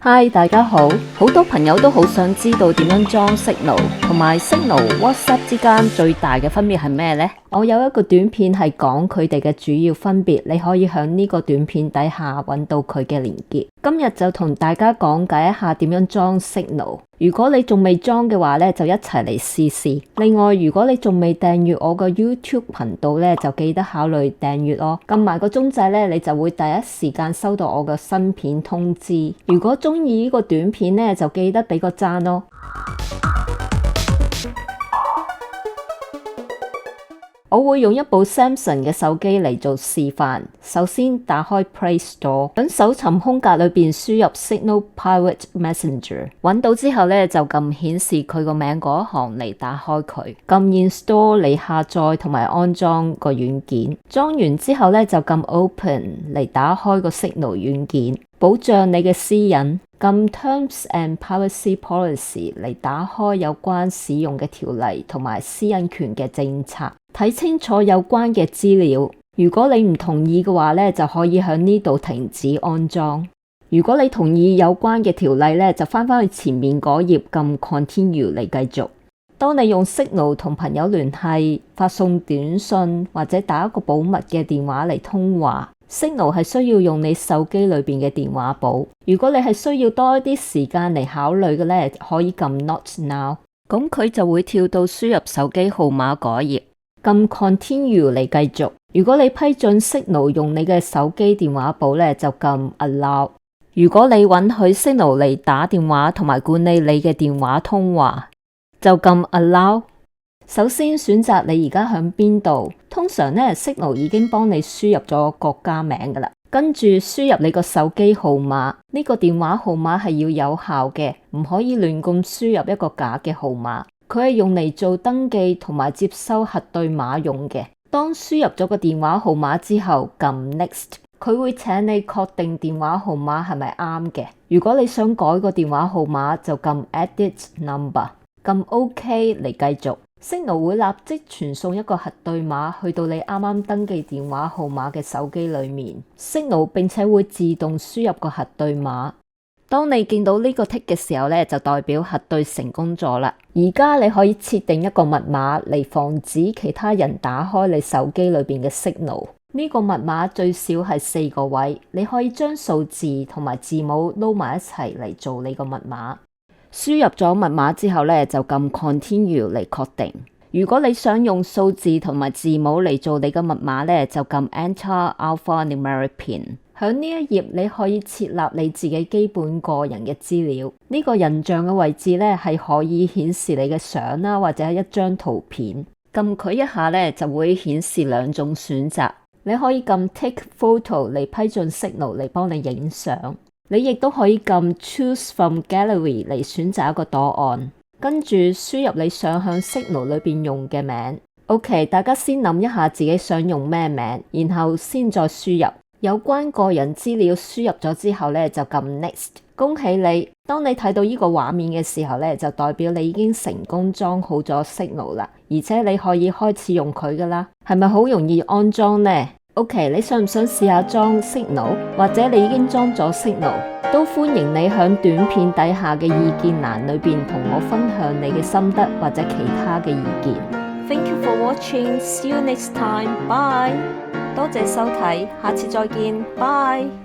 Hi， 大家好，好多朋友都好想知道點樣裝 Signal 同埋 Signal、WhatsApp 之間最大嘅分別係咩呢？我有一個短片係講佢哋嘅主要分別，你可以喺呢個短片底下揾到佢嘅連結。今日就同大家講解一下點樣裝 Signal。如果你仲未裝嘅話呢，就一齊嚟試試。另外，如果你仲未訂閱我個 YouTube 頻道呢，就記得考慮訂閱咯。撳埋個鐘仔呢，你就會第一時間收到我嘅新片通知。如果中意呢個短片呢，就記得俾個讚咯。我會用一部 Samsung 嘅手機嚟做示範。首先打開 Play Store， 喺搜尋空格裏邊輸入 Signal Private Messenger， 揾到之後呢，就撳顯示佢個名嗰一行嚟打開佢，撳 Install 嚟下載同埋安裝個軟件。裝完之後呢，就撳 Open 嚟打開個 Signal 軟件，保障你嘅私隱。撳 Terms and Privacy Policy 嚟打開有關使用嘅條例同埋私隱權嘅政策，睇清楚有關嘅資料。如果你唔同意嘅話呢，就可以喺呢度停止安裝。如果你同意有關嘅條例呢，就返去前面嗰頁撳 Continue 嚟繼續。當你用 Signal 同朋友聯繫、發送短信或者打一個保密嘅電話嚟通話，Signal 係需要用你手機裏邊嘅電話簿。如果你係需要多一啲時間嚟考慮嘅呢，可以撳 Not Now， 咁佢就會跳到輸入手機號碼嗰頁，撳 Continue 嚟繼續。如果你批准 Signal 用你嘅手機電話簿呢，就撳 Allow。如果你允許 Signal 嚟打電話同埋管理你嘅電話通話，就撳 Allow。首先選擇你而家響邊度，通常呢 Signal 已經幫你輸入咗國家名噶啦，跟住輸入你個手機號碼，呢個電話號碼係要有效嘅，唔可以亂咁輸入一個假嘅號碼。佢係用嚟做登記同埋接收核對碼用嘅。當輸入咗個電話號碼之後，撳 Next， 佢會請你確定電話號碼係咪啱嘅。如果你想改個電話號碼，就撳 Edit Number， 撳 OK 嚟繼續。Signal 會立即傳送一個核對碼去到你啱啱登記電話號碼嘅手機裏面。Signal 並且會自動輸入個核對碼。當你見到呢個 tick 嘅時候呢，就代表核對成功咗啦。而家你可以設定一個密碼嚟防止其他人打開你手機裏邊嘅 Signal。呢個密碼最少係4個位，你可以將數字同埋字母撈埋一齊嚟做你個密碼。輸入咗密碼之後呢，就撳 Continue 嚟確定。如果你想用數字同埋字母嚟做你嘅密碼呢，就撳 Enter Alphanumeric Pin。喺呢一頁你可以設立你自己基本個人嘅資料。呢個人像嘅位置呢，係可以顯示你嘅相啦，或者一張圖片。撳佢一下呢，就會顯示2種選擇。你可以撳 Take Photo 嚟批准 Signal 嚟幫你影相。你亦都可以撳 Choose from Gallery 嚟選擇一個檔案，跟住輸入你想響 Signal 裏邊用嘅名。OK， 大家先諗一下自己想用咩名，然後先再輸入。有關個人資料輸入咗之後呢，就撳 Next。恭喜你！當你睇到呢個畫面嘅時候呢，就代表你已經成功裝好咗 Signal 啦，而且你可以開始用佢噶啦。係咪好容易安裝呢？OK， 你想唔想試下裝 Signal？ 或者你已經裝咗 Signal， 都歡迎你響短片底下嘅意見欄裏邊同我分享你嘅心得或者其他嘅意見。Thank you for watching. See you next time. Bye。多謝收睇，下次再見。Bye。